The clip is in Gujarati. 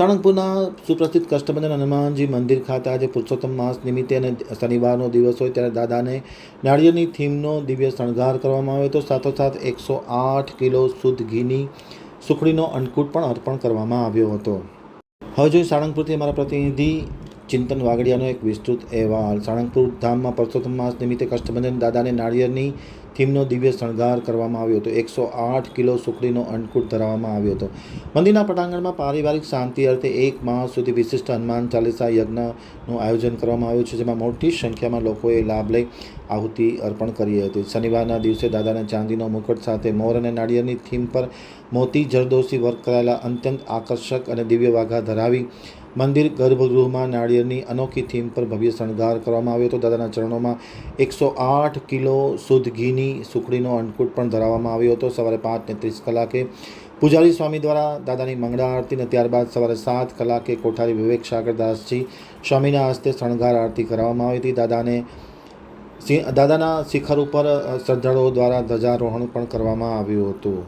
સાળંગપુરના સુપ્રસિદ્ધ કષ્ટભંજન હનુમાનજી મંદિર ખાતે આજે પુરુષોત્તમ માસ નિમિત્તે અને શનિવારનો દિવસ હોય ત્યારે દાદાને નાળિયેરની થીમનો દિવ્ય શણગાર કરવામાં આવ્યો હતો। સાથોસાથ 108 કિલો શુદ્ધ ઘીની સુખડીનો અન્નકૂટ પણ અર્પણ કરવામાં આવ્યો હતો। હવે જોઈએ સાળંગપુરથી અમારા પ્રતિનિધિ ચિંતન વાગડિયાનો એક વિસ્તૃત અહેવાલ। સાળંગપુર ધામમાં પુરુષોત્તમ માસ નિમિત્તે કષ્ટભંજન દાદાને નાળિયેરની થીમનો દિવ્ય શણગાર કરવામાં આવ્યો હતો। 108 કિલો સુખડીનો અન્નકૂટ ધરાવવામાં આવ્યો હતો। મંદિરના પટાંગણમાં પારિવારિક શાંતિ અર્થે 1 માસ સુધી વિશિષ્ટ હનુમાન ચાલીસા યજ્ઞનું આયોજન કરવામાં આવ્યું છે, જેમાં મોટી સંખ્યામાં લોકોએ લાભ લઈ આહુતિ અર્પણ કરી હતી। શનિવારના દિવસે દાદાને ચાંદીનો મુકટ સાથે મોર અને નાળિયેરની થીમ પર મોતી જરદોશી વર્ક કરાયેલા અત્યંત આકર્ષક અને દિવ્ય વાઘા ધરાવી મંદિર ગર્ભગૃહમાં નાળિયેરની અનોખી થીમ પર ભવ્ય શણગાર કરવામાં આવ્યો હતો। દાદાના ચરણોમાં 108 કિલો શુદ્ધ ઘીની સુખડીનો અન્નકૂટ પણ ધરાવવામાં આવ્યો હતો। સવારે 5:30 કલાકે પૂજારી સ્વામી દ્વારા દાદાની મંગળા આરતી અને ત્યારબાદ સવારે 7 કલાકે કોઠારી વિવેક સાગરદાસજી સ્વામીના હસ્તે શણગાર આરતી કરવામાં આવી હતી। દાદાના શિખર ઉપર શ્રદ્ધાળુઓ દ્વારા ધ્વજારોહણ પણ કરવામાં આવ્યું હતું।